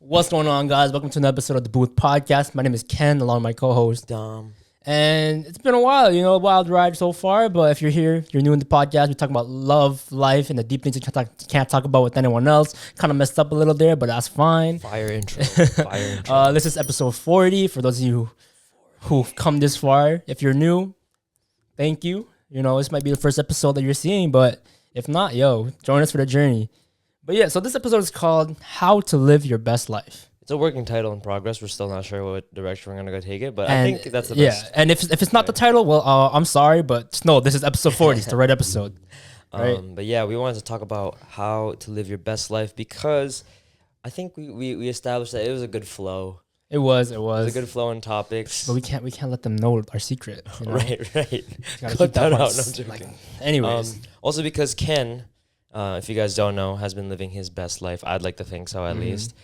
What's going on, guys? Welcome to another episode of the Booth Podcast. My name is Ken, along with my co-host Dom. And it's been a while, a wild ride so far. But if you're here, you're new in the podcast, we talk about love, life, and the deep things you can't talk about with anyone else. Kind of messed up a little there, but that's fine. Fire intro. Fire intro. This is episode 40. For those of you who've come this far, if you're new, thank you. This might be the first episode that you're seeing, but if not, join us for the journey. But yeah, so this episode is called How to Live Your Best Life. It's a working title in progress. We're still not sure what direction we're going to go take it, but I think that's the best. Yeah, and if it's not the title, well, I'm sorry, but no, this is episode 40. It's the right episode. Right? But yeah, we wanted to talk about how to live your best life because I think we established that it was a good flow. It was. It was a good flow in topics. But we can't let them know our secret. Right. Cut that out. No, I'm joking. Anyways. Also because Ken, if you guys don't know, has been living his best life. I'd like to think so, at least.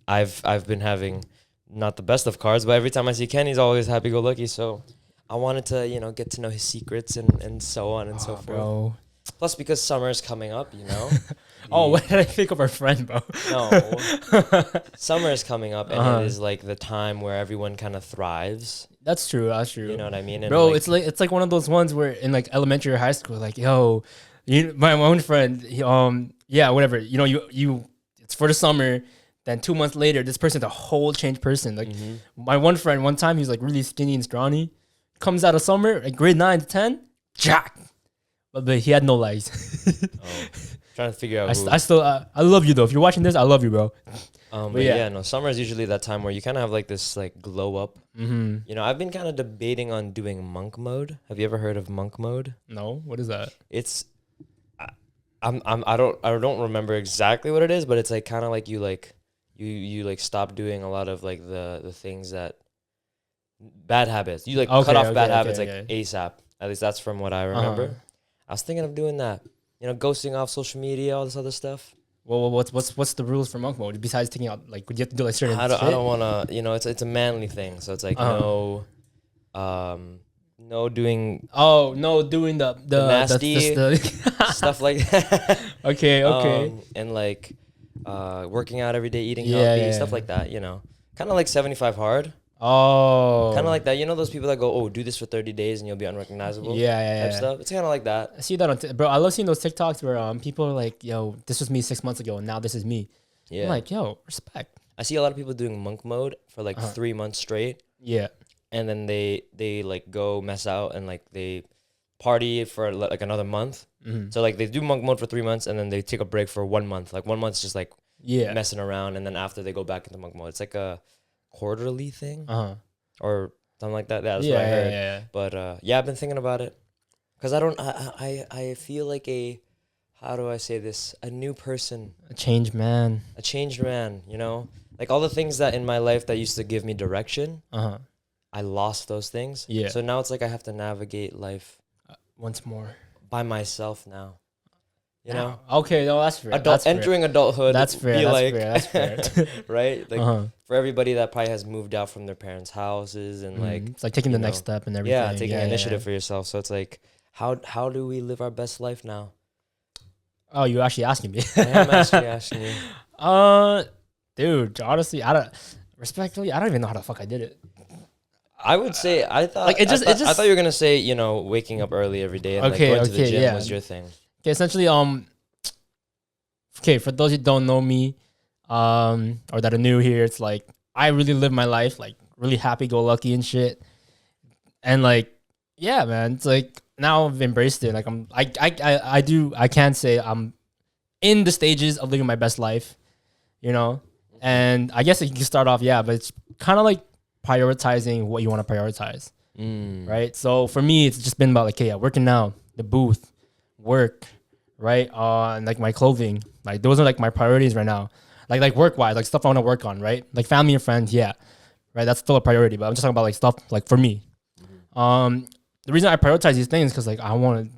I've been having not the best of cards, but every time I see Ken, he's always happy-go-lucky. So I wanted to, get to know his secrets and so on and so forth. Bro. Plus, because summer is coming up, What did I think of our friend, bro? No. Summer is coming up, and it is like the time where everyone kind of thrives. That's true. You know what I mean? And bro, it's like one of those ones where in like elementary or high school, like, my own friend, whatever. You it's for the summer. Then 2 months later, this person's a whole changed person. Like my one friend, one time he was like really skinny and scrawny. Comes out of summer, like grade 9 to 10, jack. But he had no legs. Trying to figure out. I love you though. If you're watching this, I love you, bro. But summer is usually that time where you kind of have like this like glow up. I've been kind of debating on doing monk mode. Have you ever heard of monk mode? No, what is that? It's, I don't remember exactly what it is, but it's like kind of like you like stop doing a lot of like the things that bad habits. You like cut off bad habits ASAP. At least that's from what I remember. I was thinking of doing that. Ghosting off social media, all this other stuff. Well, what's the rules for monk mode besides taking out like would you have to do like certain? I don't want to. It's a manly thing, so it's like no doing. Oh no, doing the nasty stuff like that. Okay. And like working out every day, eating healthy, stuff like that. Kind of like 75 hard. Oh, kind of like that. Those people that go, do this for 30 days and you'll be unrecognizable. Yeah. Stuff. It's kind of like that. I see that on bro. I love seeing those TikToks where people are like, "Yo, this was me 6 months ago, and now this is me." Yeah. I'm like, "Yo, respect." I see a lot of people doing monk mode for like 3 months straight. Yeah. And then they like go mess out and like they party for like another month. So like they do monk mode for 3 months and then they take a break for 1 month. Like 1 month's just like messing around, and then after they go back into monk mode. It's like a quarterly thing or something like that. That's what I heard. Yeah. But I've been thinking about it because I feel like how do I say this? A new person. A changed man. Like all the things that in my life that used to give me direction. I lost those things. Yeah. So now it's like I have to navigate life once more by myself now. Okay, no, that's fair. Entering adulthood. That's fair. That's fair. Right? Like for everybody that probably has moved out from their parents' houses and like it's like taking the next step and everything. Yeah, taking initiative for yourself. So it's like how do we live our best life now? Oh, you're actually asking me. I am actually asking you. Dude, honestly, I don't even know how the fuck I did it. I would say I thought I thought you were gonna say waking up early every day and going to the gym was your thing. Okay, essentially, for those who don't know me, or that are new here, it's like I really live my life like really happy-go-lucky and shit, and like, yeah, man, it's like now I've embraced it. Like I can say I'm in the stages of living my best life, and I guess you can start off, but it's kind of like prioritizing what you want to prioritize, right? So for me, it's just been about like, working out, the booth, work, right? And like my clothing, like those are like my priorities right now. Like work wise, like stuff I want to work on, right? Like family and friends, right? That's still a priority, but I'm just talking about like stuff like for me. The reason I prioritize these things because like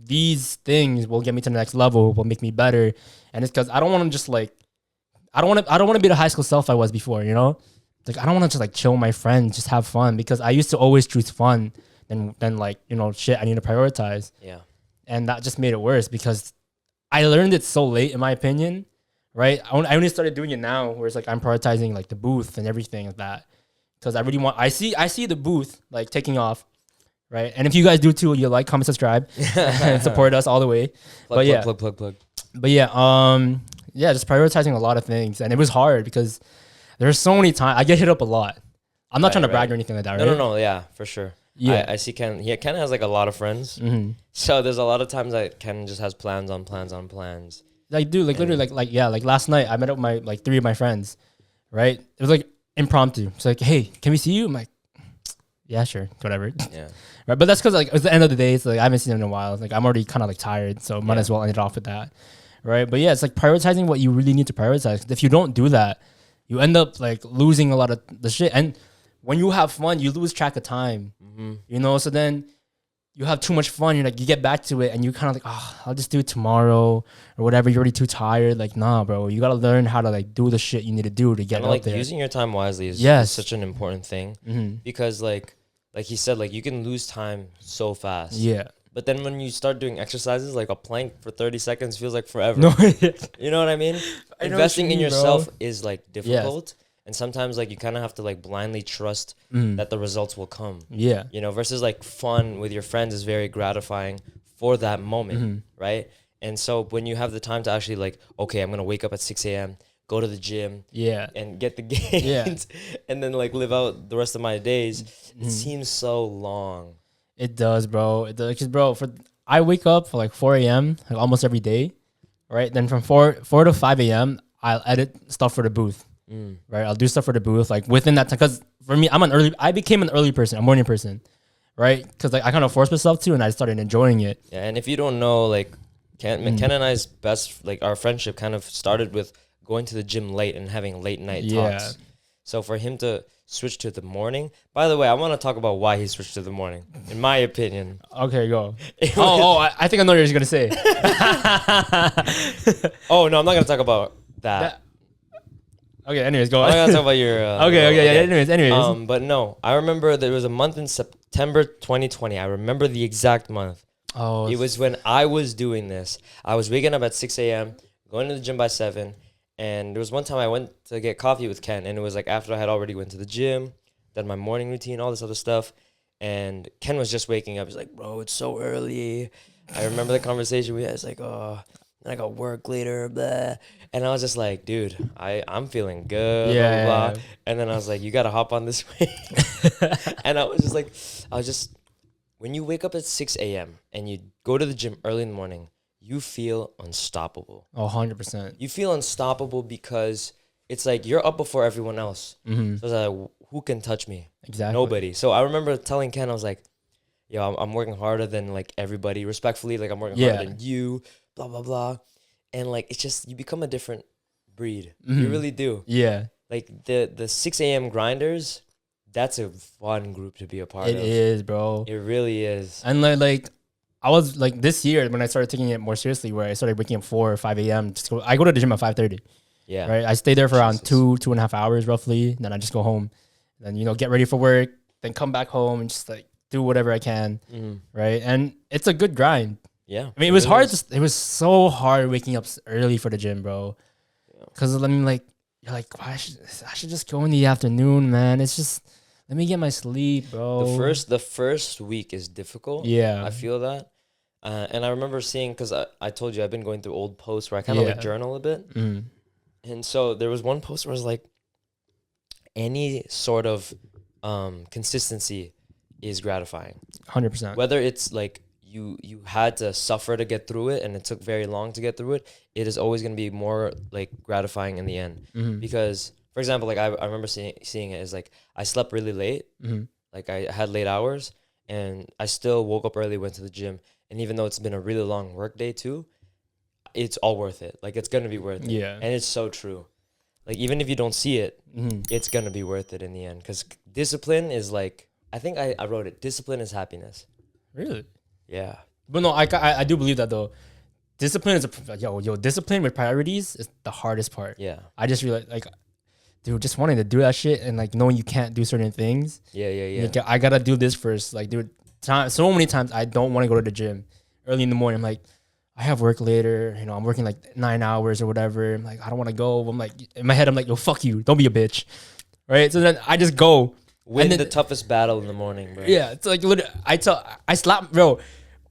these things will get me to the next level, will make me better, and it's because I don't want to just like I don't want to be the high school self I was before, Like I don't want to just like chill with my friends, just have fun, because I used to always choose fun than like shit I need to prioritize. Yeah. And that just made it worse because I learned it so late, in my opinion, right? I only started doing it now, where it's like I'm prioritizing like the booth and everything like that, because I really want. I see the booth like taking off, right? And if you guys do too, you like, comment, subscribe, and support us all the way. Plug. But yeah, yeah, just prioritizing a lot of things, and it was hard because there's so many times I get hit up a lot. I'm not trying to brag or anything like that, right? No, yeah, for sure. Yeah, I see Ken. Yeah, Ken has like a lot of friends, so there's a lot of times that Ken just has plans on plans on plans. Like, dude, like literally, like last night I met up with my like 3 of my friends, right? It was like impromptu. It's like, hey, can we see you? I'm like, yeah, sure, whatever. Yeah. Right, but that's because like it's the end of the day. So like I haven't seen him in a while. Like I'm already kind of like tired, so might as well end it off with that, right? But yeah, it's like prioritizing what you really need to prioritize. If you don't do that, you end up like losing a lot of the shit. And when you have fun, you lose track of time. You know, so then you have too much fun. You're like, you get back to it, and you kind of like, oh, I'll just do it tomorrow or whatever. You're already too tired. Like, nah, bro, you gotta learn how to like do the shit you need to do to get out like there. Using your time wisely is such an important thing because like he said, like you can lose time so fast. Yeah. But then when you start doing exercises, like a plank for 30 seconds feels like forever. No, you know what I mean? Investing in yourself is like difficult. And sometimes like you kind of have to like blindly trust that the results will come. Yeah. You know, versus like fun with your friends is very gratifying for that moment, right? And so when you have the time to actually like, okay, I'm going to wake up at 6 a.m., go to the gym, and get the gains, and then like live out the rest of my days, it seems so long. It does, bro. It does, 'cause, bro, I wake up for like 4 a.m. like almost every day, right? Then from 4 to 5 a.m., I'll edit stuff for the booth. Right, I'll do stuff for the booth like within that time, because for me, I became an early person, a morning person, right? Because like I kind of forced myself to, and I started enjoying it. Yeah, and if you don't know, like Ken and I's best, like our friendship kind of started with going to the gym late and having late night talks. So for him to switch to the morning, by the way, I want to talk about why he switched to the morning, in my opinion. Okay, go. I think I know what you're gonna say. Oh no, I'm not gonna talk about that. Okay, anyways, go on. I'm not gonna talk about your... Anyways. But no, I remember there was a month in September 2020. I remember the exact month. Oh. It was when I was doing this. I was waking up at 6 a.m., going to the gym by 7, and there was one time I went to get coffee with Ken, and it was like after I had already went to the gym, done my morning routine, all this other stuff, and Ken was just waking up. He's like, bro, it's so early. I remember the conversation we had. It's like, oh... and I got work later, blah. And I was just like, dude, I'm feeling good, blah, blah, blah. And then I was like, you got to hop on this way. And I was just, when you wake up at 6 a.m. and you go to the gym early in the morning, you feel unstoppable. Oh, 100%. You feel unstoppable because it's like you're up before everyone else. So it's like, who can touch me? Exactly. Nobody. So I remember telling Ken, I was like, yo, I'm working harder than like everybody. Respectfully, like I'm working harder than you. Blah, blah, blah. And like, it's just, you become a different breed. You really do. Yeah. Like the 6 a.m. grinders, that's a fun group to be a part of. It is, bro. It really is. And like I was like this year when I started taking it more seriously, where I started waking up 4 or 5 a.m. I go to the gym at 5:30. Yeah. Right. I stay there for around 2.5 hours roughly. Then I just go home. Then, you know, get ready for work. Then come back home and just like do whatever I can. Right. And it's a good grind. Yeah, I mean, it was hard. It was so hard waking up early for the gym, bro. Because I mean, like, you're like, why I should just go in the afternoon, man. It's just let me get my sleep, bro. The first week is difficult. Yeah, I feel that. And I remember seeing, because I told you I've been going through old posts where I kind of like journal a bit. And so there was one post where I was like, any sort of consistency is gratifying. 100%. Whether it's like you had to suffer to get through it and it took very long to get through it, it is always going to be more like gratifying in the end. Because, for example, like I remember seeing it as like I slept really late, like I had late hours, and I still woke up early, went to the gym, and even though it's been a really long work day too, it's all worth it. Like it's going to be worth it. Yeah. And it's so true. Like even if you don't see it, it's going to be worth it in the end, because discipline is like, I think I wrote it, discipline is happiness. Really? Yeah, but no, I do believe that though. Discipline is discipline with priorities is the hardest part. Yeah, I just realized, like, dude, just wanting to do that shit and like knowing you can't do certain things. Yeah. Like, I gotta do this first. Like, dude, so many times I don't want to go to the gym early in the morning. I'm like, I have work later. You know, I'm working like 9 hours or whatever. I'm like, I don't want to go. I'm like, in my head, I'm like, yo, fuck you. Don't be a bitch. Right. So then I just go. Win the toughest battle in the morning, bro. Yeah. It's like, literally, I slap, bro.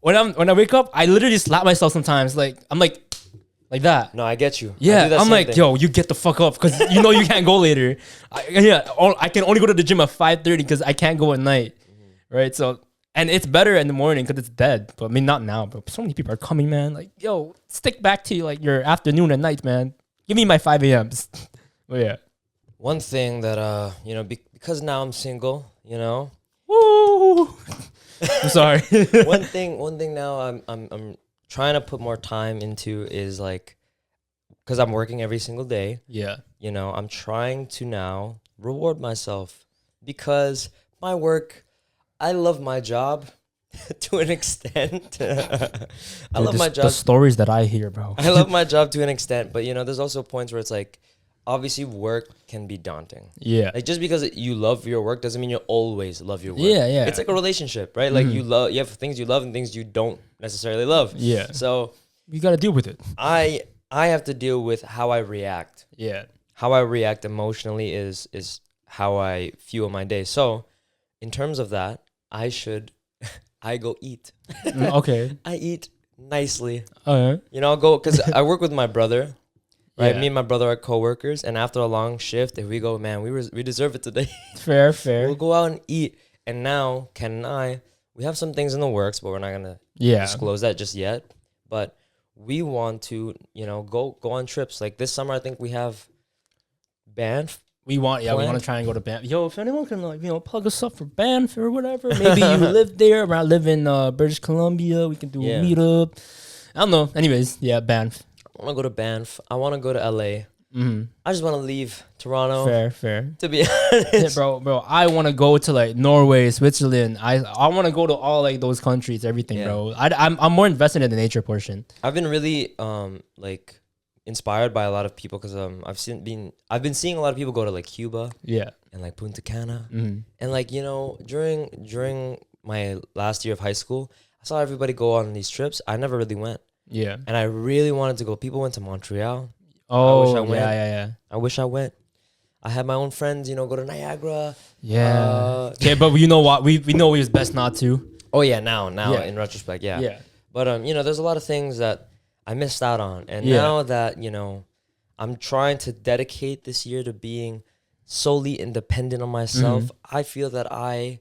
When I wake up, I literally slap myself sometimes. Like, I'm like that. No, I get you. Yeah. I'm like, yo, you get the fuck up because you know you can't go later. I can only go to the gym at 5:30 because I can't go at night. Right. So, and it's better in the morning because it's dead. But I mean, not now. But so many people are coming, man. Like, yo, stick back to like your afternoon and night, man. Give me my 5 a.m.s. But yeah. One thing that you know, because now I'm single, you know. Woo! I'm sorry. one thing now I'm trying to put more time into is like, because I'm working every single day. Yeah. You know, I'm trying to now reward myself because my work, I love my job to an extent. I love my job. The stories that I hear, bro. I love my job to an extent, but you know, there's also points where it's like, obviously work can be daunting. Yeah. Like just because you love your work doesn't mean you always love your work. Yeah, yeah. It's like a relationship, right? Like you have things you love and things you don't necessarily love. Yeah. So you got to deal with it. I have to deal with how I react. Yeah. How I react emotionally is how I fuel my day. So in terms of that, I go eat. Okay. I eat nicely. All right. You know, I'll go, because I work with my brother. Right, Yeah. me and my brother are co-workers, and after a long shift, if we go, man, we deserve it today. Fair. We'll go out and eat. And now, Ken and I, we have some things in the works, but we're not gonna disclose that just yet. But we want to, you know, go on trips. Like this summer, I think we have Banff. We want to try and go to Banff. Yo, if anyone can like, you know, plug us up for Banff or whatever, maybe you live there. Or I live in British Columbia. We can do a meetup. I don't know. Anyways, yeah, Banff. I want to go to Banff. I want to go to LA. Mm-hmm. I just want to leave Toronto. Fair. To be honest, yeah, bro, I want to go to like Norway, Switzerland. I want to go to all like those countries, everything, bro. I'm more invested in the nature portion. I've been really like inspired by a lot of people because I've been seeing a lot of people go to like Cuba, and like Punta Cana, and like, you know, during my last year of high school, I saw everybody go on these trips. I never really went. Yeah. And I really wanted to go. People went to Montreal. Oh, I wish I went. Yeah. I wish I went. I had my own friends, you know, go to Niagara. Yeah. Okay, but you know what? We know it was best not to. Oh yeah, now in retrospect, yeah. Yeah. But you know, there's a lot of things that I missed out on. And now that, you know, I'm trying to dedicate this year to being solely independent on myself, I feel that I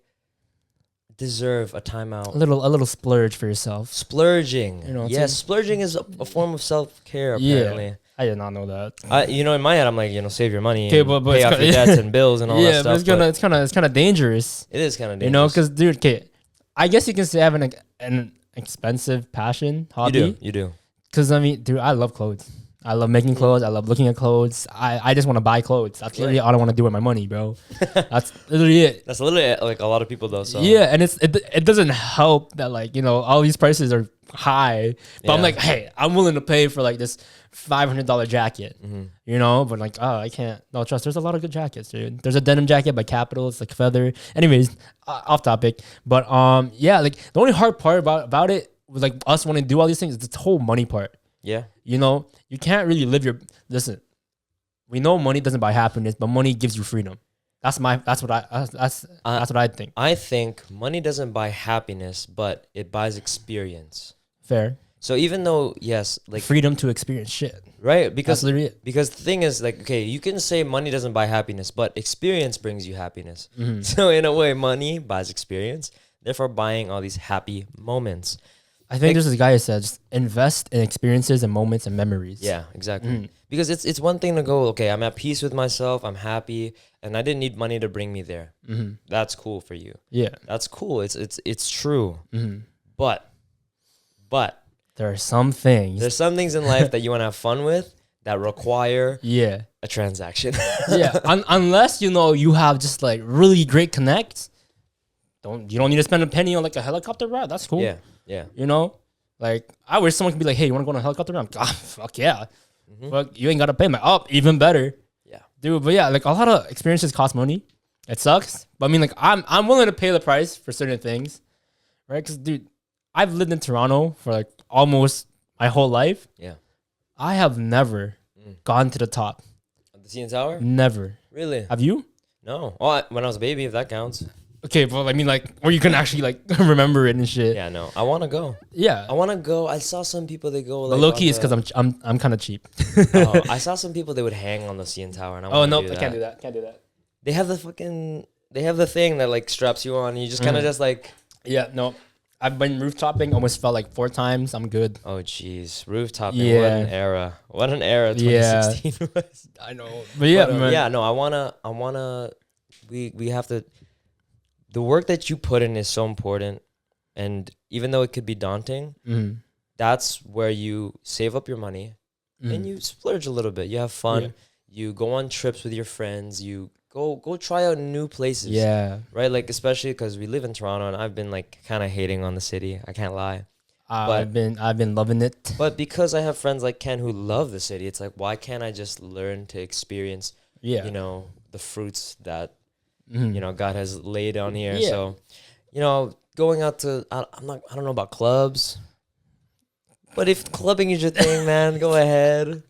deserve a timeout. A little splurge for yourself. Splurging. You know, yes, splurging is a form of self-care, apparently. Yeah. I did not know that. You know, in my head, I'm like, you know, save your money, okay, but pay off your debts and bills and all that stuff. Yeah, but it's kind of dangerous. It is kind of dangerous. You know, because dude, okay, I guess you can say having an expensive passion, hobby. You do. Because I mean, dude, I love clothes. I love making clothes. I love looking at clothes. I just want to buy clothes. That's literally all I want to do with my money, bro. That's literally it. That's literally like a lot of people though. So yeah, and it doesn't help that like, you know, all these prices are high. But I'm like, hey, I'm willing to pay for like this $500 jacket, you know. But like, oh, I can't. No, trust. There's a lot of good jackets, dude. There's a denim jacket by Capital. It's like feather. Anyways, off topic. But yeah, like the only hard part about it was like us wanting to do all these things is the whole money part. Yeah. You know, you can't really live listen, we know money doesn't buy happiness, but money gives you freedom. That's what I think. I think money doesn't buy happiness, but it buys experience. Fair. So even though, yes, like freedom to experience shit. Right. Because the thing is like, okay, you can say money doesn't buy happiness, but experience brings you happiness. So in a way, money buys experience, therefore buying all these happy moments. I think there's this guy who says invest in experiences and moments and memories. Yeah, exactly. Because it's one thing to go, okay, I'm at peace with myself, I'm happy, and I didn't need money to bring me there. That's cool for you. Yeah, that's cool. It's true. But there are some things. There's some things in life that you want to have fun with that require a transaction. Unless you know you have just like really great connects. You don't need to spend a penny on like a helicopter ride. That's cool. Yeah. You know, like I wish someone could be like, "Hey, you want to go on a helicopter ride?" I'm like, fuck yeah. Fuck, you ain't got to pay. Even better. Yeah. Dude, but yeah, like a lot of experiences cost money. It sucks. But I mean, like I'm willing to pay the price for certain things. Right? Because dude, I've lived in Toronto for like almost my whole life, Yeah. I have never gone to the top. The CN Tower? Never. Really? Have you? No. Well, when I was a baby, if that counts. Okay, well, I mean, like, where you can actually like remember it and shit. Yeah, no. I want to go. Yeah. I want to go. I saw some people they go. Like, But low key is because I'm kind of cheap. Oh, I saw some people they would hang on the CN Tower, and I Oh no, do I can't do that. Can't do that. They have the fucking. They have the thing that like straps you on. And you just kind of just like. Yeah, no. I've been rooftopping. Almost felt like 4 times. I'm good. Oh jeez, rooftoping. Yeah. What an era. What an era. Yeah. 2016 was. I know, but yeah, man. Yeah. No, I wanna. We have to. The work that you put in is so important, and even though it could be daunting, that's where you save up your money and you splurge a little bit. You have fun. Yeah. You go on trips with your friends. You go try out new places. Yeah. Right. Like especially because we live in Toronto, and I've been like kind of hating on the city. I can't lie. I've been loving it. But because I have friends like Ken who love the city, it's like why can't I just learn to experience? Yeah. You know the fruits that. You know, God has laid on here. Yeah. So, you know, going out to, I don't know about clubs, but if clubbing is your thing, man, go ahead.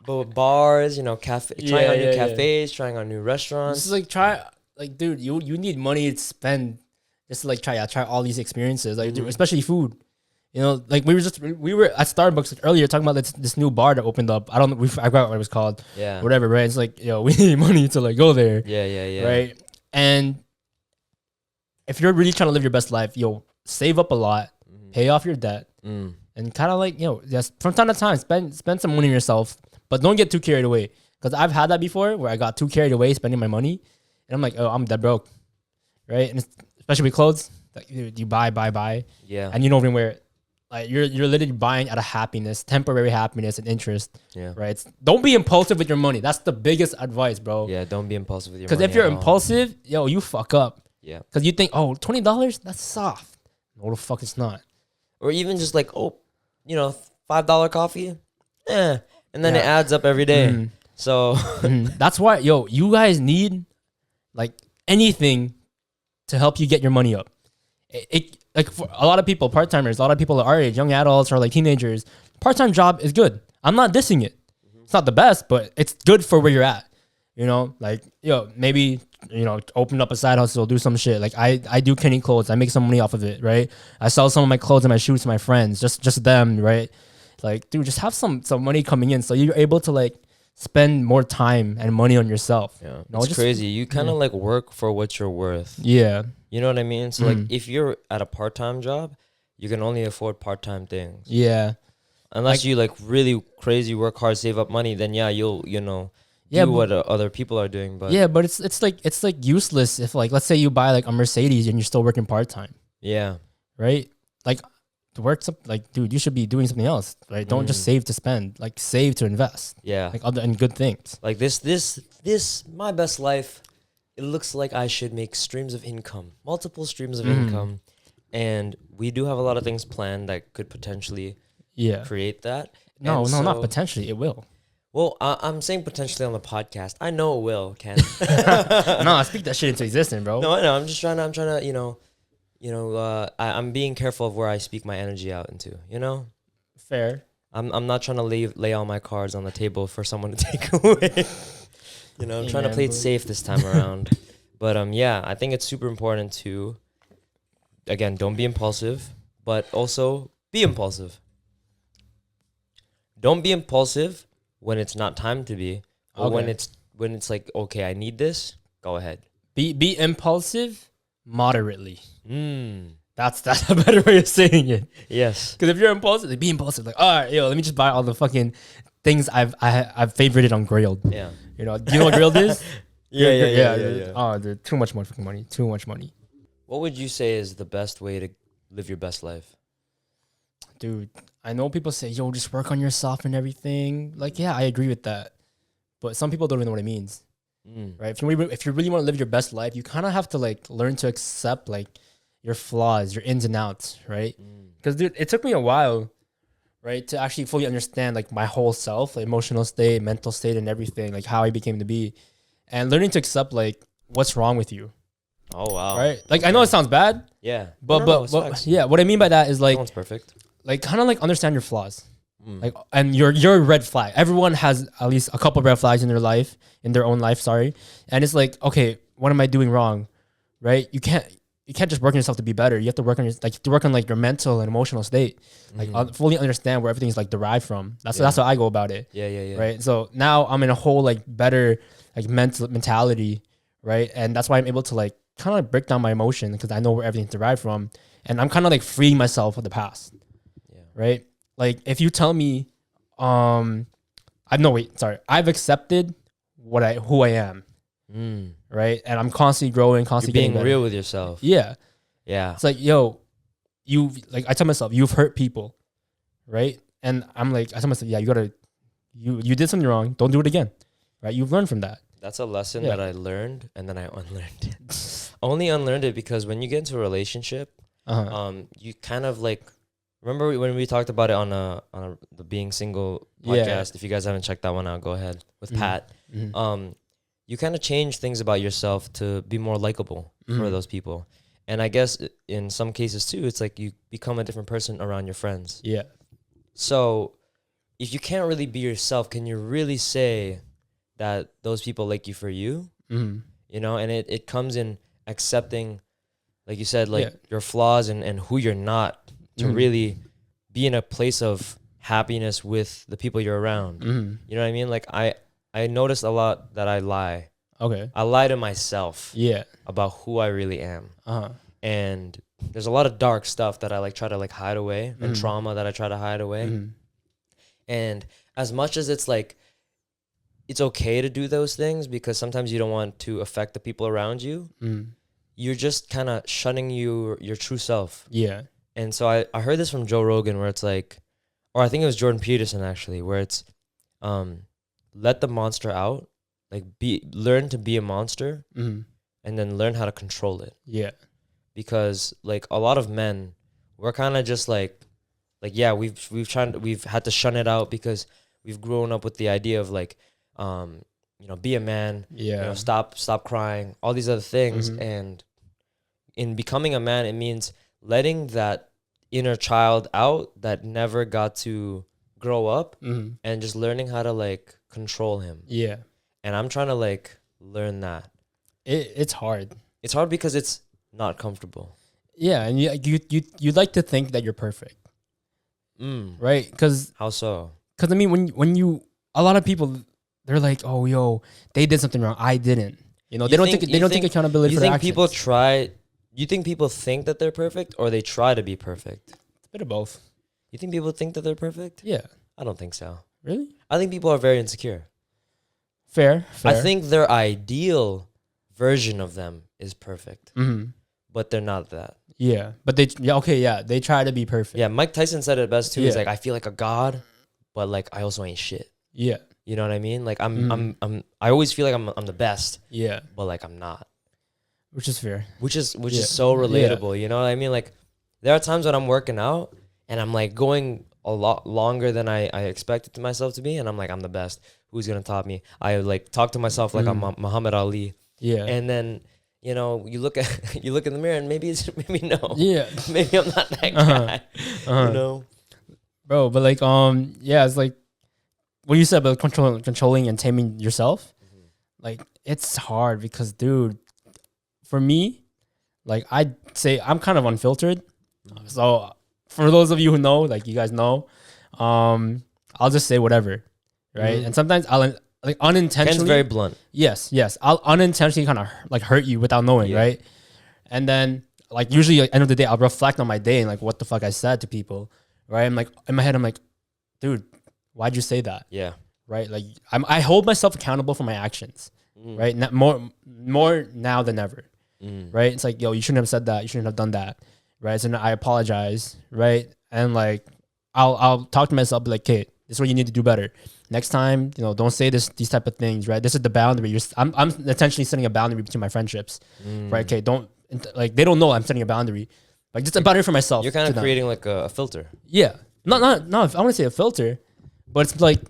But with bars, you know, trying out new cafes, trying out new restaurants. This is like, dude, you need money to spend just to like try all these experiences, like dude, especially food. You know, like we were at Starbucks earlier talking about this new bar that opened up. I forgot what it was called. Yeah. Whatever, right? It's like, yo, we need money to like go there. Yeah. Right. And if you're really trying to live your best life, save up a lot, pay off your debt, and kind of like, just from time to time, spend some money on yourself, but don't get too carried away. Because I've had that before where I got too carried away spending my money, and I'm like, oh, I'm dead broke, right? And especially with clothes, like you buy, yeah, and you don't even wear it. Like you're literally buying out of happiness, temporary happiness and interest. Yeah. Right. Don't be impulsive with your money. That's the biggest advice, bro. Yeah. Don't be impulsive with your money. Because if you're impulsive, you fuck up. Yeah. Because you think, oh, $20, that's soft. No, the fuck it's not. Or even just like, $5 coffee, and then it adds up every day. So that's why, you guys need like anything to help you get your money up. It like for a lot of people, part-timers, a lot of people at our age, young adults or like teenagers, part-time job is good. I'm not dissing it. It's not the best, but it's good for where you're at. Like, maybe, open up a side hustle, do some shit. Like I do Kenny clothes. I make some money off of it, right? I sell some of my clothes and my shoes to my friends, just them, right? Like, dude, just have some money coming in so you're able to like spend more time and money on yourself. Yeah, it's crazy. You kind of like work for what you're worth. Yeah. You know what I mean? So like if you're at a part-time job, you can only afford part-time things. Yeah. Unless you like really crazy work hard, save up money, then you'll do what other people are doing. But but it's like useless if like, let's say you buy like a Mercedes and you're still working part-time. Yeah. Right? Like to work like, dude, you should be doing something else, right? Don't just save to spend, like save to invest. Yeah. Like other and good things. Like this my best life. It looks like I should make streams of income, multiple streams of income. And we do have a lot of things planned that could potentially create that. No, not potentially. It will. Well, I'm saying potentially on the podcast. I know it will, Ken. No, I speak that shit into existence, bro. No, I know. I'm trying to, I'm being careful of where I speak my energy out into, Fair. I'm not trying to lay all my cards on the table for someone to take away. I'm trying to play it safe this time around. But I think it's super important to, again, don't be impulsive, but also be impulsive. Don't be impulsive when it's not time to be, or when it's like, okay, I need this, go ahead. Be impulsive moderately. That's a better way of saying it. Yes. Because if you're impulsive, be impulsive. Like, all right, let me just buy all the fucking things I've favorited on Grilled. Yeah. Do you know what Grilled is? Yeah. Oh, dude, too much fucking money. Too much money. What would you say is the best way to live your best life? Dude, I know people say, just work on yourself and everything. Like, yeah, I agree with that. But some people don't even know what it means. Right? If you really want to live your best life, you kind of have to like learn to accept like your flaws, your ins and outs, right? Because dude, it took me a while, right, to actually fully understand like my whole self, like, emotional state, mental state, and everything, like how I became to be, and learning to accept like what's wrong with you. Oh wow! Right? Like I know it sounds bad. Yeah. But yeah, what I mean by that is like, no one's perfect. Like kind of like understand your flaws. Like, and you're a red flag. Everyone has at least a couple red flags in their life, in their own life. Sorry, and it's like, okay, what am I doing wrong, right? You can't just work on yourself to be better. You have to work on like your mental and emotional state, like fully understand where everything's like derived from. That's how I go about it. Yeah. Right. So now I'm in a whole like better like mentality, right? And that's why I'm able to like kind of like break down my emotion because I know where everything's derived from, and I'm kind of like freeing myself of the past. Yeah. Right. Like if you tell me, I've accepted who I am. Right. And I'm constantly growing, constantly being real with yourself. Yeah. Yeah. It's like, yo, I tell myself, you've hurt people. Right. And I tell myself, yeah, you did something wrong. Don't do it again. Right. You've learned from that. That's a lesson that I learned and then I unlearned it. Only unlearned it because when you get into a relationship, you kind of like, remember when we talked about it on the Being Single podcast? Yeah. If you guys haven't checked that one out, go ahead with Pat. You kind of change things about yourself to be more likable for those people. And I guess in some cases too, it's like you become a different person around your friends. Yeah. So if you can't really be yourself, can you really say that those people like you for you? You know, and it comes in accepting, like you said, like your flaws and who you're not to really be in a place of happiness with the people you're around. You know what I mean? Like I noticed a lot that I lie. Okay. I lie to myself. Yeah. About who I really am. And there's a lot of dark stuff that I like try to like hide away and trauma that I try to hide away. And as much as it's like, it's okay to do those things because sometimes you don't want to affect the people around you. You're just kind of shunning your true self. Yeah. And so I heard this from Joe Rogan where it's like, or I think it was Jordan Peterson actually, where it's, let the monster out, like learn to be a monster, and then learn how to control it. Yeah, because like a lot of men, we're kind of just like yeah, we've had to shun it out because we've grown up with the idea of like, be a man. Yeah, stop crying, all these other things, and in becoming a man, it means letting that inner child out that never got to grow up, and just learning how to like control him. Yeah. And I'm trying to like learn that. It's hard. It's hard because it's not comfortable. Yeah, and you like to think that you're perfect. Right? Cuz how so? Cuz I mean when you a lot of people they're like, "Oh, yo, they did something wrong. I didn't." You know, they don't take accountability for their actions. You think people think that they're perfect or they try to be perfect? It's a bit of both. You think people think that they're perfect? Yeah. I don't think so. Really? I think people are very insecure. Fair. I think their ideal version of them is perfect, but they're not that. Yeah, but they try to be perfect. Yeah, Mike Tyson said it best too. He's like, I feel like a god, but like I also ain't shit. Yeah, you know what I mean? Like I always feel like I'm the best. Yeah, but like I'm not. Which is fair. Which is so relatable. Yeah. You know what I mean? Like there are times when I'm working out and I'm like going a lot longer than I expected myself to be, and I'm like, I'm the best. Who's gonna top me? I like talk to myself like I'm Muhammad Ali. Yeah. And then you look in the mirror and maybe no. Yeah. Maybe I'm not that guy. You know, bro. But like it's like what you said about controlling and taming yourself. Like it's hard because, dude, for me, like I'd say I'm kind of unfiltered. So for those of you who know, like you guys know, I'll just say whatever, right? And sometimes I'll like unintentionally. Ken's very blunt. Yes. I'll unintentionally kind of like hurt you without knowing, right? And then like usually at the end of the day, I'll reflect on my day and like what the fuck I said to people, right? I'm like in my head, I'm like, dude, why'd you say that? Yeah. Right. Like I hold myself accountable for my actions, right? Not more now than ever, right? It's like, yo, you shouldn't have said that. You shouldn't have done that. Right. So now I apologize. Right. And like, I'll talk to myself, be like, okay, this is what you need to do better. Next time, don't say these type of things. Right. This is the boundary. I'm intentionally setting a boundary between my friendships. Right. Okay. They don't know I'm setting a boundary. Like just a boundary for myself. You're kind of creating like a filter. Yeah. No, I want to say a filter, but it's like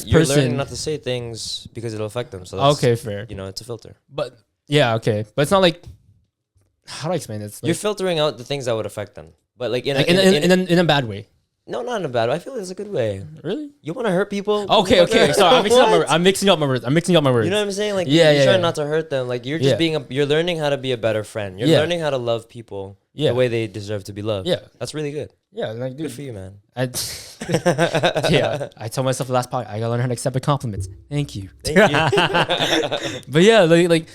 you're learning not to say things because it'll affect them. So that's, okay, fair. It's a filter. But yeah. Okay. But it's not like, how do I explain this? Like, you're filtering out the things that would affect them, but like in a bad way. No, not in a bad way. I feel like it's a good way. Really? You want to hurt people? Okay. Sorry, I'm mixing up my words. You know what I'm saying? Like, you're trying not to hurt them. Like, you're just you're learning how to be a better friend. You're learning how to love people the way they deserve to be loved. Yeah. That's really good. Yeah, like, dude, good for you, man. I told myself last part, I gotta learn how to accept the compliments. Thank you. But yeah, like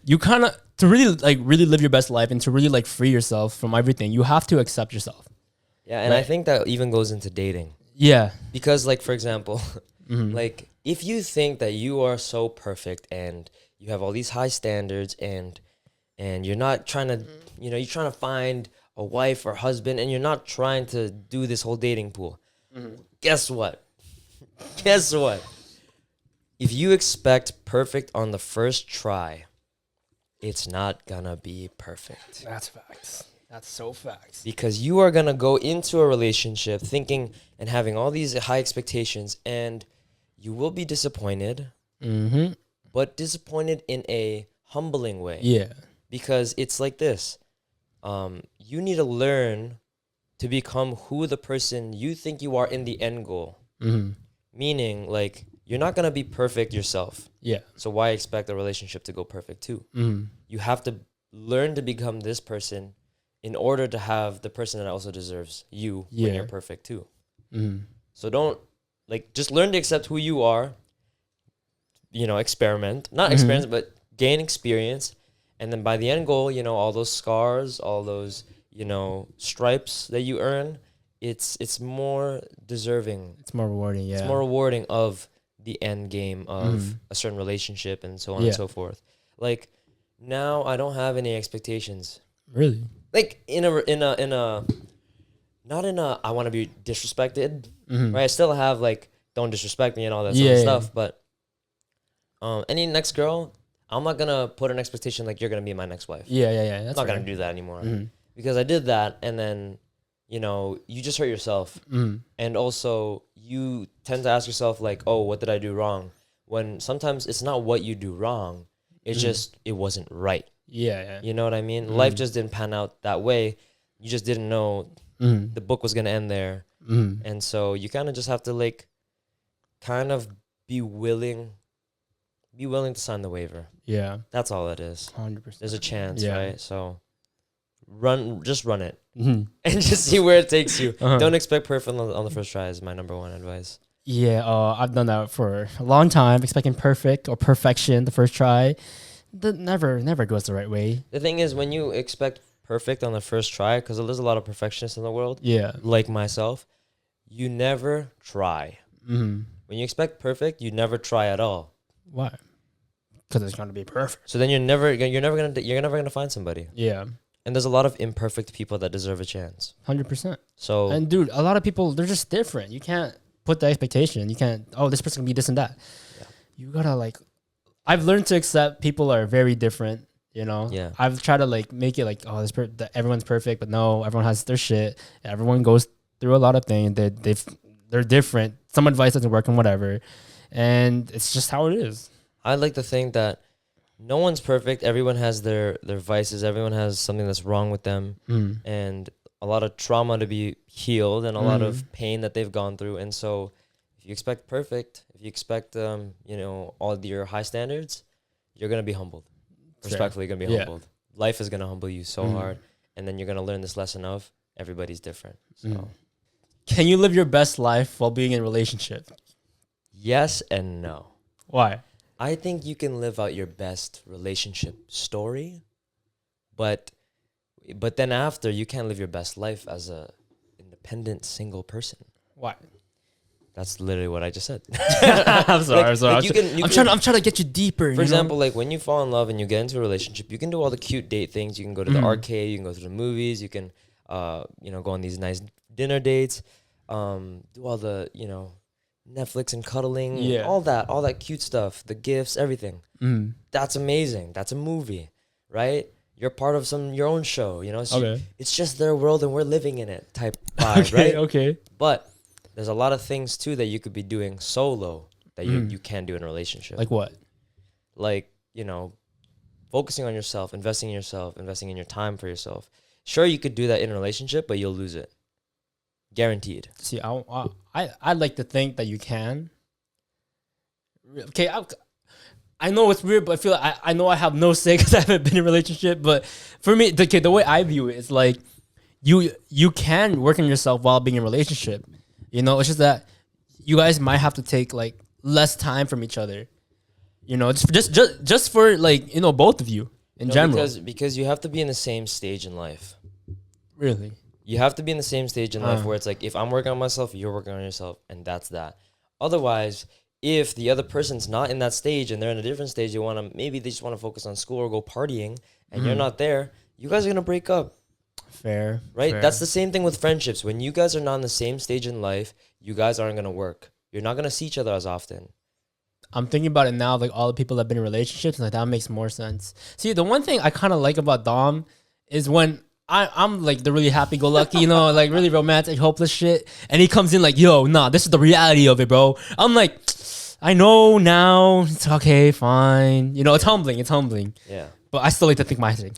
you kind of, to really live your best life and to really like free yourself from everything, you have to accept yourself. Yeah, and I think that even goes into dating. Yeah. Because, like, for example, like, if you think that you are so perfect and you have all these high standards and you're not trying to, you're trying to find a wife or husband and you're not trying to do this whole dating pool, guess what? Guess what? If you expect perfect on the first try, it's not gonna be perfect. That's facts. That's so facts. Because you are going to go into a relationship thinking and having all these high expectations, and you will be disappointed, but disappointed in a humbling way. Yeah. Because it's like this. You need to learn to become who the person you think you are in the end goal. Meaning, like, you're not going to be perfect yourself. Yeah. So why expect a relationship to go perfect too? You have to learn to become this person in order to have the person that also deserves you when you're perfect too. So don't, like, just learn to accept who you are, experiment, not experiment, but gain experience. And then by the end goal, all those scars, all those, stripes that you earn, it's more deserving. It's more rewarding. Yeah. It's more rewarding of the end game of a certain relationship and so on and so forth. Like, now I don't have any expectations. Really? Like, in a not in a I want to be disrespected, right? I still have, like, don't disrespect me and all that sort of stuff. But any next girl, I'm not gonna put an expectation like you're gonna be my next wife. Yeah. I'm not gonna do that anymore because I did that, and then you just hurt yourself, and also you tend to ask yourself, like, oh, what did I do wrong? When sometimes it's not what you do wrong, it's just it wasn't right. Yeah. You know what I mean? Life just didn't pan out that way. You just didn't know the book was gonna end there, and so you kind of just have to, like, kind of be willing to sign the waiver. Yeah, that's all it is. 100%. There's a chance, right? So just run it, and just see where it takes you. Don't expect perfect on the first try. Is my number one advice. Yeah, I've done that for a long time, expecting perfect or perfection the first try. That never goes the right way. The thing is, when you expect perfect on the first try, because there's a lot of perfectionists in the world, like myself, you never try. When you expect perfect, you never try at all. Why? Because it's going to be perfect. So then you're never gonna find somebody. Yeah. And there's a lot of imperfect people that deserve a chance. 100%. So, and dude, a lot of people, they're just different. You can't put the expectation. You can't, oh, this person can be this and that. Yeah. You gotta, like, I've learned to accept people are very different, Yeah. I've tried to, like, make it like, oh, everyone's perfect, but no, everyone has their shit. Everyone goes through a lot of things. They're different. Some advice doesn't work and whatever. And it's just how it is. I like to think that no one's perfect. Everyone has their vices. Everyone has something that's wrong with them, and a lot of trauma to be healed, and a lot of pain that they've gone through. And so, if you expect perfect, if you expect all your high standards, you're gonna be humbled. Respectfully, gonna be humbled. Life is gonna humble you so hard, and then you're gonna learn this lesson of everybody's different. So, can you live your best life while being in a relationship? Yes and no. Why? I think you can live out your best relationship story, but then after, you can't live your best life as a independent single person. Why? That's literally what I just said. I'm sorry. I'm trying to get you deeper. For example, like, when you fall in love and you get into a relationship, you can do all the cute date things. You can go to the arcade. You can go to the movies. You can, go on these nice dinner dates. Do all the, Netflix and cuddling, all that cute stuff, the gifts, everything. That's amazing. That's a movie, right? You're part of your own show, It's just their world and we're living in it type vibe, right? Okay. But there's a lot of things too that you could be doing solo that you can't do in a relationship. Like what? Like, focusing on yourself, investing in your time for yourself. Sure, you could do that in a relationship, but you'll lose it. Guaranteed. See, I'd like to think that you can. Okay, I know it's weird, but I feel like I know I have no say because I haven't been in a relationship. But for me, the way I view it is like you can work on yourself while being in a relationship. You know, it's just that you guys might have to take like less time from each other. You know, just for like, you know, both of you in general. Because you have to be in the same stage in life. Really? You have to be in the same stage in life where it's like, if I'm working on myself, you're working on yourself, and that's that. Otherwise, if the other person's not in that stage and they're in a different stage, maybe they just want to focus on school or go partying, and you're not there, you guys are gonna break up. Fair. Right? Fair. That's the same thing with friendships. When you guys are not in the same stage in life, you guys aren't gonna work. You're not gonna see each other as often. I'm thinking about it now, like all the people that have been in relationships, and like that makes more sense. See, the one thing I kind of like about Dom is when I'm like the really happy-go-lucky, you know, like really romantic, hopeless shit, and he comes in like, yo, nah, this is the reality of it, bro. I'm like, I know now, it's okay, fine. You know, it's humbling. Yeah. But I still like to think my thing.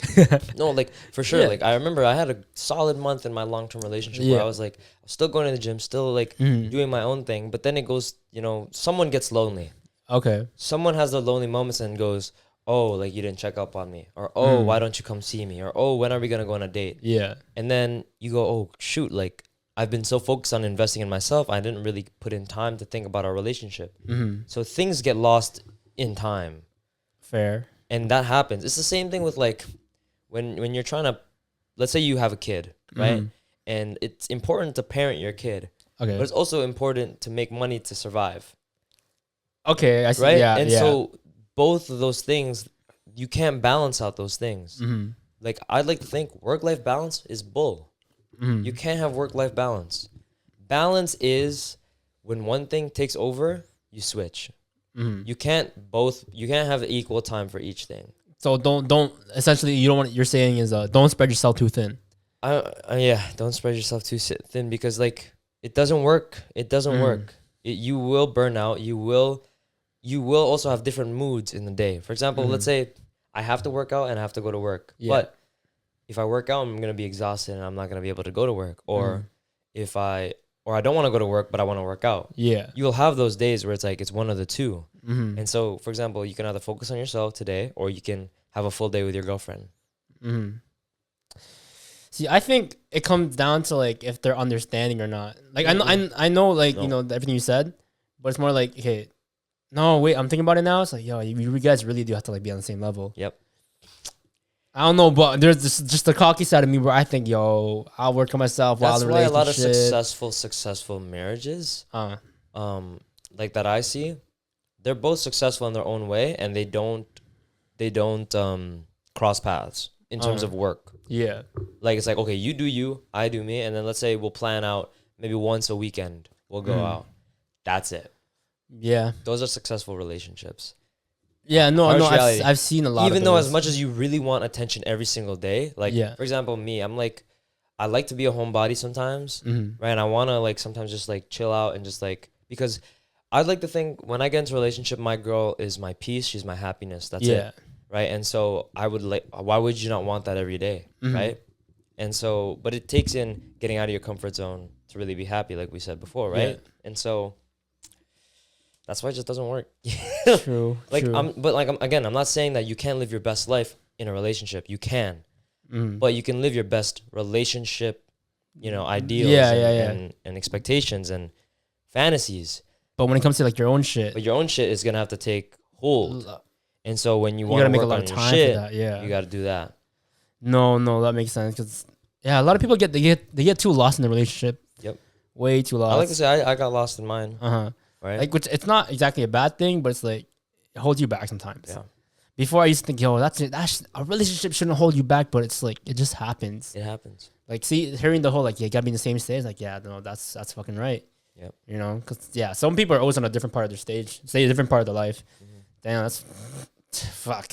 No, like for sure. Yeah. Like I remember I had a solid month in my long-term relationship where I was like, I was still going to the gym, still like doing my own thing. But then it goes, you know, someone gets lonely. Okay. Someone has the lonely moments and goes, oh, like you didn't check up on me, or oh, why don't you come see me, or oh, when are we gonna go on a date? Yeah. And then you go, oh shoot, like I've been so focused on investing in myself, I didn't really put in time to think about our relationship. So things get lost in time. Fair. And that happens. It's the same thing with like when you're trying to, let's say you have a kid, right? And it's important to parent your kid. Okay. But it's also important to make money to survive. Okay, I see. Right? Yeah. And yeah. so both of those things, you can't balance out those things. Like I'd like to think work-life balance is bull. You can't have work-life balance. Balance is when one thing takes over, you switch. You can't have equal time for each thing. So don't essentially you're saying is don't spread yourself too thin. Yeah, don't spread yourself too thin because like it doesn't work. It doesn't work. You will burn out. You will also have different moods in the day. For example, let's say I have to work out and I have to go to work. Yeah. But if I work out, I'm going to be exhausted and I'm not going to be able to go to work. Or if I don't want to go to work, but I want to work out. Yeah. You'll have those days where it's like, it's one of the two. And so, for example, you can either focus on yourself today or you can have a full day with your girlfriend. See, I think it comes down to like if they're understanding or not. Like I know like, you know, everything you said, but it's more like, okay, no, wait, I'm thinking about it now. It's like, yo, you guys really do have to like be on the same level. Yep. I don't know, but there's just the cocky side of me where I think, yo, I'll work on myself while the relationship. That's why a lot of successful marriages, like that I see, they're both successful in their own way, and they don't cross paths in terms of work. Yeah. Like it's like, okay, you do you, I do me, and then let's say we'll plan out maybe once a weekend we'll go out. That's it. Yeah. Those are successful relationships. Yeah, no, I've seen a lot of those. Even though as much as you really want attention every single day, like, for example, me, I'm like, I like to be a homebody sometimes, right? And I want to, like, sometimes just, like, chill out and just, like, because I'd like to think when I get into a relationship, my girl is my peace, she's my happiness, that's it, right? And so I would, like, why would you not want that every day, right? And so, but it takes in getting out of your comfort zone to really be happy, like we said before, right? Yeah. And so that's why it just doesn't work. True. Like true. I'm not saying that you can't live your best life in a relationship. You can, but you can live your best relationship, you know, ideals and expectations and fantasies. But when it comes to like your own shit, is gonna have to take hold. And so when you want to make a lot of time shit, for that, you got to do that. No, that makes sense because a lot of people they get too lost in the relationship. Yep. Way too lost. I like to say I got lost in mine. Right. Like, which it's not exactly a bad thing, but it's like it holds you back sometimes. Yeah. Before I used to think, yo, that's a relationship shouldn't hold you back, but it's like it just happens. It happens. Like, see, hearing the whole like, you gotta be in the same stage. Like, yeah, no, that's fucking right. Yep. You know, because some people are always on a different part of their stage, say a different part of their life. Damn, that's fuck.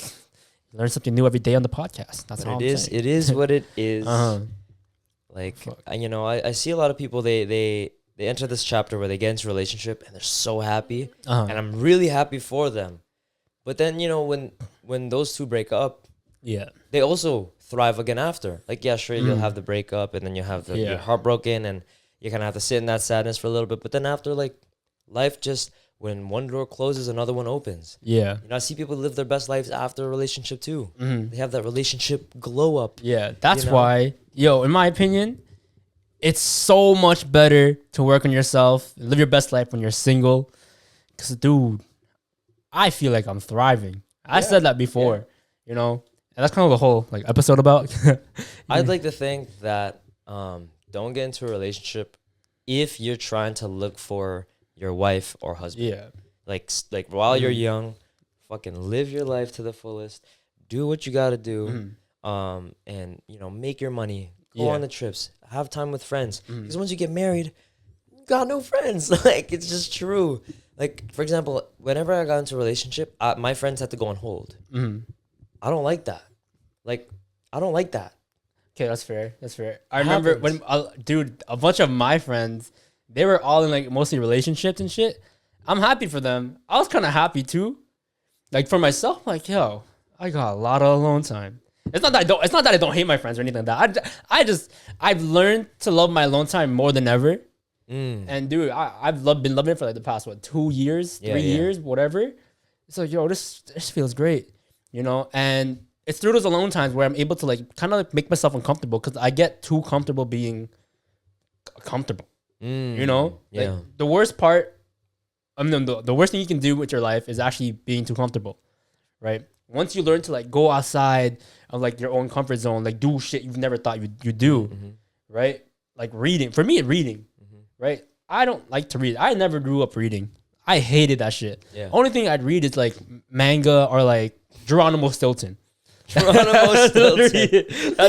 Learn something new every day on the podcast. That's all. It is what it is. Like, you know, I see a lot of people. They enter this chapter where they get into a relationship and they're so happy, and I'm really happy for them. But then, you know, when those two break up, they also thrive again after. Like, yeah, sure, you'll have the breakup and then you'll have you're heartbroken and you kind of have to sit in that sadness for a little bit. But then after, like, life just, when one door closes, another one opens. Yeah. You know, I see people live their best lives after a relationship too. They have that relationship glow up. Yeah, that's why, in my opinion, it's so much better to work on yourself, live your best life when you're single. Because, dude, I feel like I'm thriving. I said that before, and that's kind of the whole like episode about. I'd like to think that don't get into a relationship if you're trying to look for your wife or husband. Yeah. Like while you're young, fucking live your life to the fullest. Do what you got to do. And make your money. Go on the trips. Have time with friends. Because once you get married, you got no friends. Like, it's just true. Like, for example, whenever I got into a relationship, my friends had to go on hold. I don't like that. Like, I don't like that. Okay, that's fair. I remember when, dude, a bunch of my friends, they were all in like mostly relationships and shit. I'm happy for them. I was kind of happy too. Like for myself, like, yo, I got a lot of alone time. It's not that I don't hate my friends or anything like that. I've learned to love my alone time more than ever. And dude, I've been loving it for like the past 2 years, 3 years, whatever. It's like, yo, this feels great, and it's through those alone times where I'm able to like kind of like make myself uncomfortable because I get too comfortable being comfortable. Like the worst part, the worst thing you can do with your life is actually being too comfortable, right? Once you learn to like go outside of like your own comfort zone, like do shit you've never thought you do, right? Like reading. For me, reading, right? I don't like to read. I never grew up reading. I hated that shit. Yeah. Only thing I'd read is like manga or like Geronimo Stilton. That's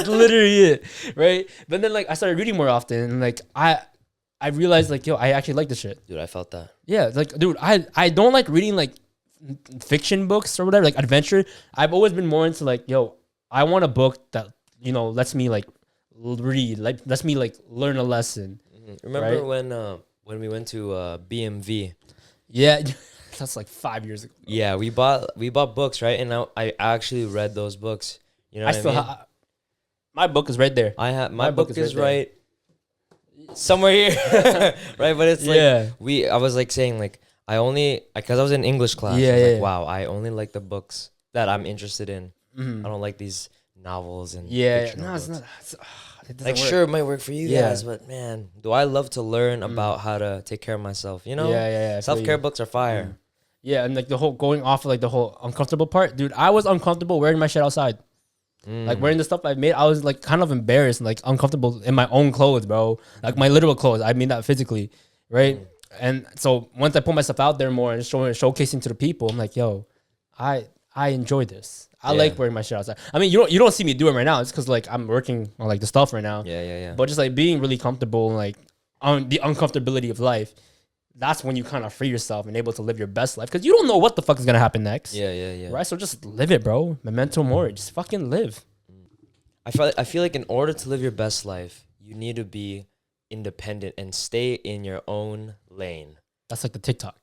literally it, right? But then like I started reading more often, and like I realized like, yo, I actually like this shit. Dude, I felt that. Yeah, like, dude, I don't like reading like fiction books or whatever, like adventure. I've always been more into like, yo, I want a book that lets me like read, like lets me like learn a lesson. Remember when we went to BMV? Yeah, that's like 5 years ago. Yeah, we bought books, right? And I actually read those books. You know what I mean? My book is right there. I have my book is right somewhere here, right? But it's like I was like saying like because I was in English class. I was like, wow, I only like the books that I'm interested in. I don't like these novels and no, it's not. Like, sure, it might work for you guys, but man, do I love to learn about how to take care of myself? Self-care books are fire. Yeah, and like the whole going off of like the whole uncomfortable part, dude. I was uncomfortable wearing my shit outside. Like wearing the stuff I made, I was like kind of embarrassed and like uncomfortable in my own clothes, bro. Like my literal clothes. I mean that physically, right? And so once I put myself out there more and showcasing to the people, I'm like, yo, I enjoy this. I like wearing my shit outside. I mean, you don't see me doing it right now. It's because like I'm working on like the stuff right now. Yeah. But just like being really comfortable and like on the uncomfortability of life, that's when you kind of free yourself and able to live your best life because you don't know what the fuck is gonna happen next. Yeah. Right. So just live it, bro. Memento mori. Just fucking live. I feel like in order to live your best life, you need to be independent and stay in your own lane. That's like the TikTok.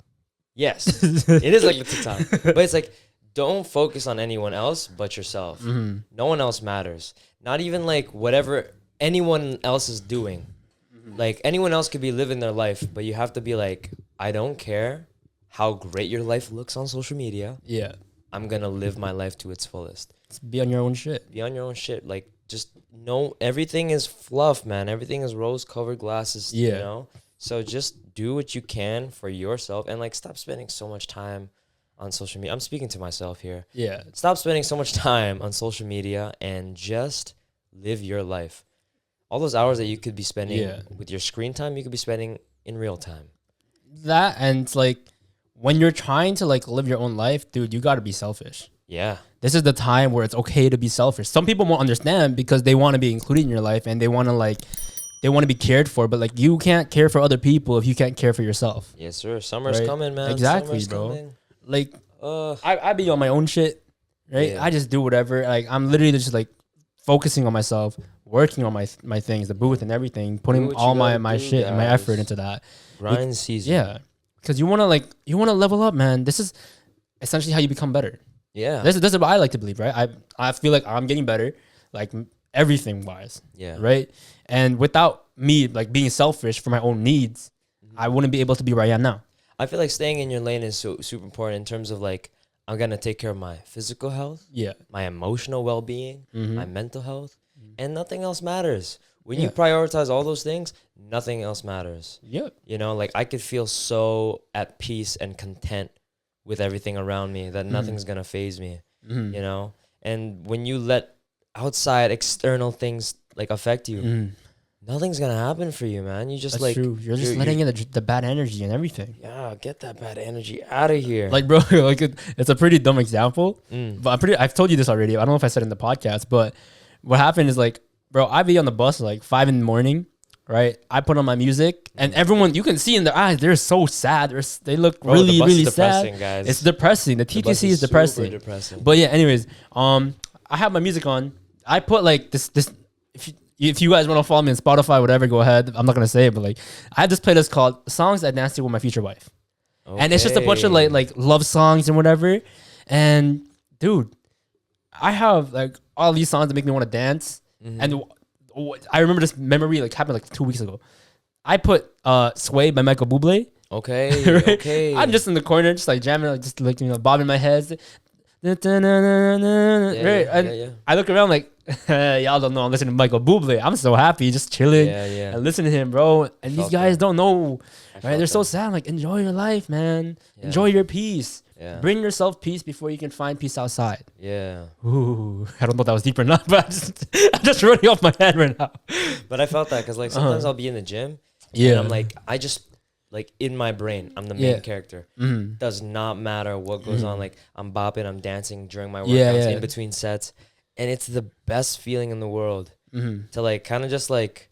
Yes, it is like the TikTok, but it's like, don't focus on anyone else but yourself. No one else matters. Not even like whatever anyone else is doing. Like anyone else could be living their life, but you have to be like, I don't care how great your life looks on social media. Yeah. I'm going to live my life to its fullest. Just be on your own shit. Be on your own shit. Like, just know everything is fluff, man. Everything is rose-colored glasses, you know? So just do what you can for yourself and like stop spending so much time on social media. I'm speaking to myself here. Yeah. Stop spending so much time on social media and just live your life. All those hours that you could be spending with your screen time, you could be spending in real time. That, and it's like when you're trying to like live your own life, dude, you got to be selfish. Yeah. This is the time where it's okay to be selfish. Some people won't understand because they want to be included in your life and they want to be cared for, but like you can't care for other people if you can't care for yourself. Yes, sir. Summer's coming, man. Exactly, Summer's bro. coming. Like I be on my own shit, right? Yeah. I just do whatever. Like I'm literally just like focusing on myself, working on my things, the booth and everything, putting all my shit and my effort into that. Grind season. Yeah. Because you want to level up, man. This is essentially how you become better. Yeah. This is what I like to believe, right? I feel like I'm getting better. Like everything wise. Yeah. Right. And without me like being selfish for my own needs, I wouldn't be able to be where I am now. I feel like staying in your lane is so super important in terms of like, I'm going to take care of my physical health, my emotional well-being, my mental health, and nothing else matters. When you prioritize all those things, nothing else matters. Yep. You know, like I could feel so at peace and content with everything around me that nothing's going to faze me, you know? And when you let outside external things like affect you, nothing's going to happen for you, man. You just That's true. You're just letting in the bad energy and everything. Yeah, get that bad energy out of here. Like, bro, like it's a pretty dumb example, but I've told you this already. I don't know if I said it in the podcast, but what happened is like, bro, I'd be on the bus like 5 a.m, right? I put on my music, and everyone, you can see in their eyes, they're so sad. They look really, really sad. Guys. It's depressing. The TTC is depressing. But yeah, anyways, I have my music on. I put like this. If you guys want to follow me on Spotify, whatever, go ahead. I'm not gonna say it, but like I have this playlist called "Songs I Danced to with My Future Wife," and it's just a bunch of like love songs and whatever. And dude, I have like all these songs that make me want to dance. And I remember this memory like happened like 2 weeks ago. I put "Sway" by Michael Bublé. Okay. Right? Okay. I'm just in the corner, just like jamming, like just like bobbing my head. Right? And I look around like, y'all don't know I'm listening to Michael Bublé. I'm so happy, just chilling and listening to him, bro. And these guys don't know, right? They're so sad. like, enjoy your life, man. Enjoy your peace. Bring yourself peace before you can find peace outside. Ooh, I don't know if that was deep or not, but I'm just running off my head right now. But I felt that because like sometimes I'll be in the gym and I'm like, I just like in my brain, I'm the main character. Does not matter what goes on. Like I'm bopping, I'm dancing during my workouts in between sets. And it's the best feeling in the world to like kind of just like,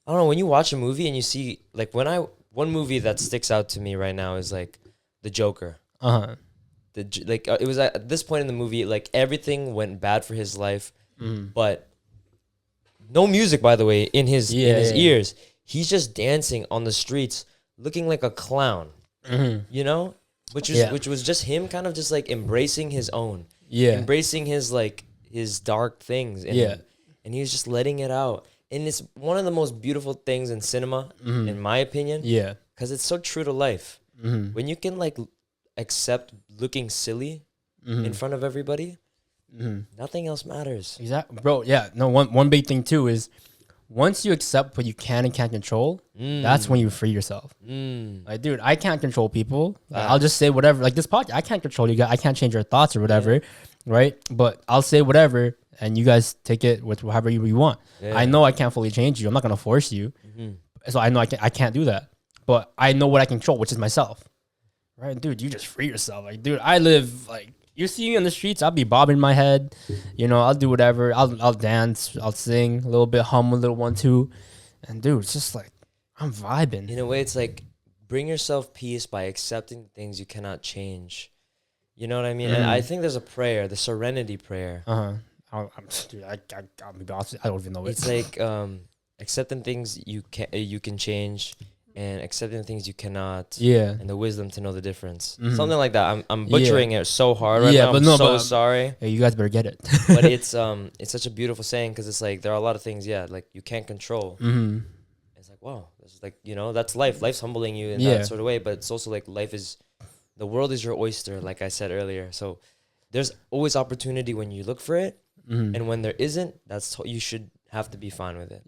I don't know, when you watch a movie and you see like one movie that sticks out to me right now is like The Joker. It was at this point in the movie, like everything went bad for his life, but no music, by the way, in his ears. He's just dancing on the streets, looking like a clown, you know, which was just him kind of just like embracing his own, embracing his like his dark things, and he's just letting it out. And it's one of the most beautiful things in cinema, in my opinion, because it's so true to life. When you can like accept looking silly in front of everybody, nothing else matters. Exactly, bro. Yeah, no. One big thing too is once you accept what you can and can't control, that's when you free yourself. Like, dude, I can't control people. I'll just say whatever. Like this podcast, I can't control you guys. I can't change your thoughts or whatever, right? But I'll say whatever, and you guys take it with however you want. I know I can't fully change you. I'm not gonna force you. So I know I can't do that. But I know what I control, which is myself. Right, dude, you just free yourself. Like, dude, I live like you see me on the streets. I'll be bobbing my head, you know. I'll do whatever. I'll dance. I'll sing a little bit, hum a little 1-2, and dude, it's just like I'm vibing. In a way, it's like bring yourself peace by accepting things you cannot change. You know what I mean? And I think there's a prayer, the Serenity Prayer. Dude, I'll be honest, I don't even know. It's like accepting things you can change. And accepting things you cannot, and the wisdom to know the difference. Something like that. I'm butchering it so hard right now. I'm sorry. Hey, you guys better get it. But it's such a beautiful saying because it's like there are a lot of things, like you can't control. It's like, wow, this is like, you know, that's life. Life's humbling you in that sort of way, but it's also like the world is your oyster, like I said earlier. So there's always opportunity when you look for it, and when there isn't, you should have to be fine with it.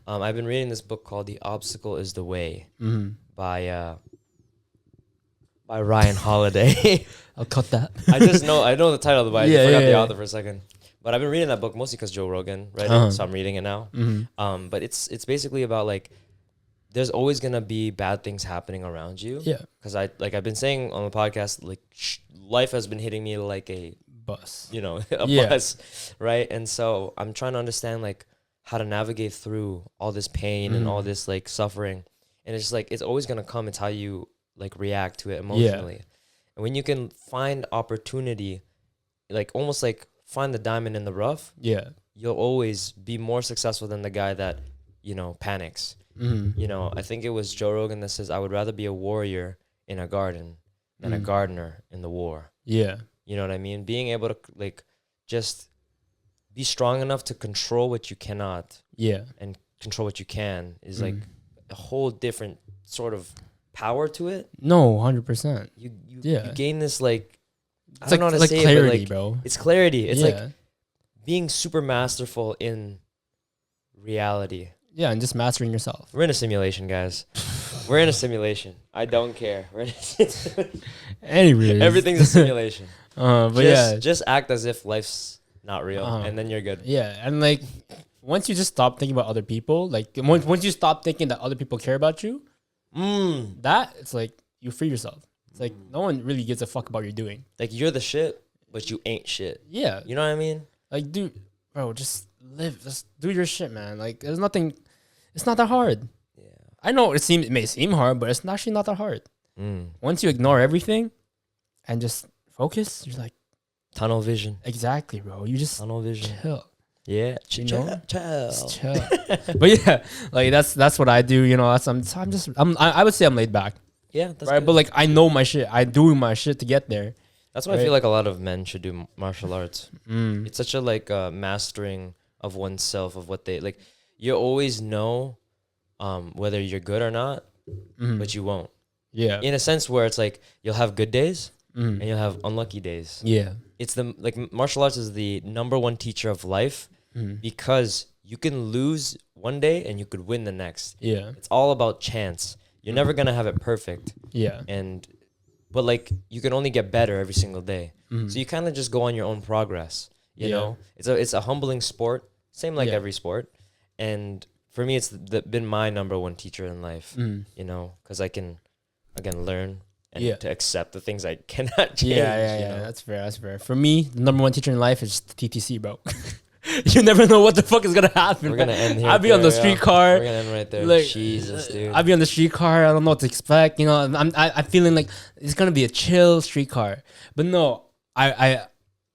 I've been reading this book called The Obstacle is the Way by Ryan Holiday. I'll cut that. I know the title of the book. I forgot the author for a second. But I've been reading that book mostly because Joe Rogan read it, so I'm reading it now. But it's basically about like there's always gonna be bad things happening around you. Because I've been saying on the podcast, like life has been hitting me like a bus. You know, bus, right? And so I'm trying to understand like how to navigate through all this pain and all this like suffering. And it's just like, it's always going to come. It's how you like react to it emotionally. And when you can find opportunity, like almost like find the diamond in the rough, you'll always be more successful than the guy that, you know, panics. You know, I think it was Joe Rogan that says, I would rather be a warrior in a garden than a gardener in the war. You know what I mean? Being able to like just be strong enough to control what you cannot. Yeah. And control what you can is like a whole different sort of power to it. No, 100%. You gain this like, it's I don't know how to say clarity, it, but like, bro. It's clarity. It's like being super masterful in reality. Yeah, and just mastering yourself. We're in a simulation, guys. We're in a simulation. I don't care. We're in a Anyways. Everything's a simulation. But just act as if life's not real, and then you're good. Yeah, and like once you just stop thinking about other people, like once you stop thinking that other people care about you, that it's like you free yourself. It's like no one really gives a fuck about what you're doing. Like you're the shit, but you ain't shit. Yeah, you know what I mean? Like, dude, bro, just live, just do your shit, man. Like, there's nothing. It's not that hard. Yeah, I know it may seem hard, but it's actually not that hard. Once you ignore everything and just focus, you're like tunnel vision. Exactly, bro. You just tunnel vision. Chill. Yeah, chill. But yeah, like that's what I do. You know, I would say I'm laid back. Yeah, that's right. Good. But like I know my shit. I do my shit to get there. That's why I feel like a lot of men should do martial arts. It's such a like mastering of oneself, of what they like. You always know whether you're good or not, but you won't. Yeah. In a sense where it's like you'll have good days and you'll have unlucky days. Yeah. It's the like martial arts is the #1 teacher of life because you can lose one day and you could win the next. Yeah. It's all about chance. You're never gonna have it perfect. Yeah. But like you can only get better every single day. So you kind of just go on your own progress. You know, it's a humbling sport, same like every sport. And for me, it's been my #1 teacher in life. You know, because I can again learn and to accept the things I cannot change. Yeah. You know? That's fair. That's fair. For me, the #1 teacher in life is TTC, bro. You never know what the fuck is gonna happen. We're gonna end here. I'll be on the streetcar. We're gonna end right there. Like, Jesus, dude. I'll be on the streetcar. I don't know what to expect. You know, I'm feeling like it's gonna be a chill streetcar. But no,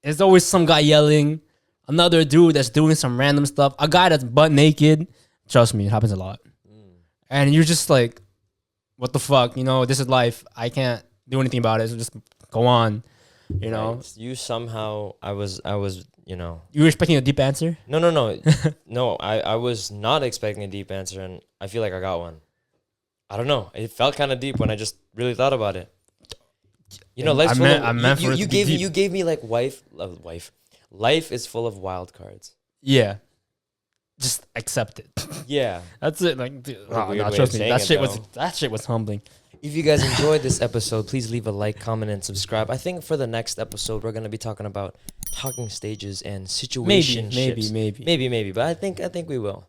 there's always some guy yelling, another dude that's doing some random stuff, a guy that's butt naked. Trust me, it happens a lot. And you're just like, what the fuck? You know, this is life. I can't do anything about it. So just go on. You know, you somehow I was you know, you were expecting a deep answer. No. No, I was not expecting a deep answer, and I feel like I got one. I don't know. It felt kind of deep when I just really thought about it. You know, life's you gave me like life is full of wild cards. Yeah, just accept it. Yeah, that's it. Like, trust me, that shit was humbling. If you guys enjoyed this episode, please leave a like, comment, and subscribe. I think for the next episode, we're gonna be talking about talking stages and situationships. Maybe. But I think we will.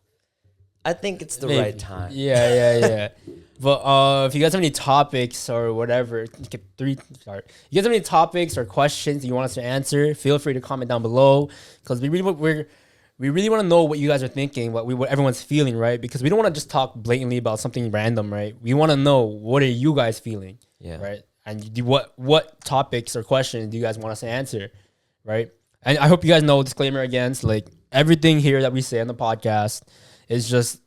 I think it's the right time. Yeah. But if you guys have any topics or whatever, you guys have any topics or questions you want us to answer, feel free to comment down below, because we really want to know what you guys are thinking, what everyone's feeling, right? Because we don't want to just talk blatantly about something random, right? We want to know, what are you guys feeling, right? And what topics or questions do you guys want us to answer, right? And I hope you guys know, disclaimer again, like everything here that we say on the podcast is just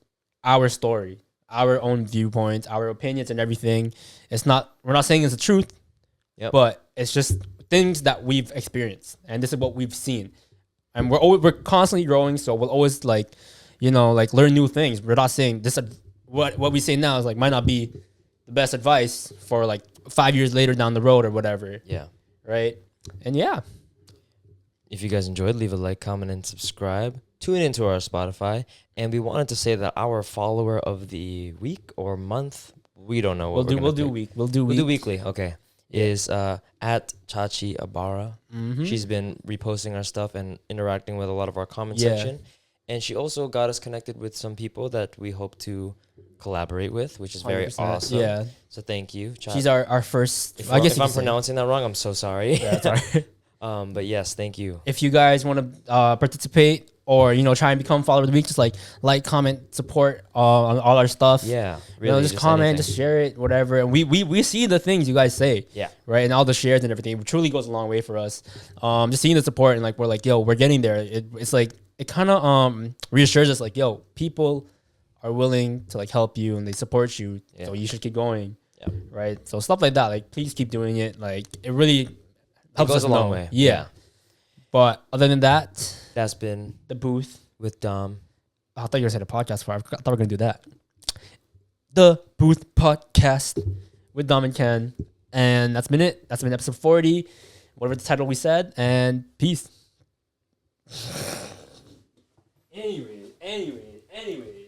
our story, our own viewpoints, our opinions, and everything. We're not saying it's the truth, but it's just things that we've experienced, and this is what we've seen. And we're constantly growing, so we'll always learn new things. We're not saying this what we say now is like might not be the best advice for like 5 years later down the road or whatever. Yeah. Right. And yeah. If you guys enjoyed, leave a like, comment, and subscribe. Tune into our Spotify. And we wanted to say that our follower of the week or month, we don't know what we'll do weekly. Okay. Is at Chachi Abara. She's been reposting our stuff and interacting with a lot of our comment section. And she also got us connected with some people that we hope to collaborate with, which is very awesome. Yeah. So thank you, Chachi. She's our first. If I'm pronouncing that wrong, I'm so sorry. Yeah, that's all right. But yes, thank you. If you guys want to participate or try and become follower of the week, just like, comment, support on all our stuff. Yeah, really. Just comment, anything. Just share it, whatever. And we see the things you guys say. Yeah. Right, and all the shares and everything. It truly goes a long way for us. Just seeing the support and like we're like, yo, we're getting there. It's like it kind of reassures us like, yo, people are willing to like help you and they support you, so you should keep going. Yeah. Right. So stuff like that. Like, please keep doing it. Like, it really helps us a long way. Yeah. But other than that, that's been the booth with Dom. I thought you were saying a podcast for. I thought we were gonna do that. The Booth Podcast with Dom and Ken, and that's been it. That's been episode 40, whatever the title we said, and peace. Anyway.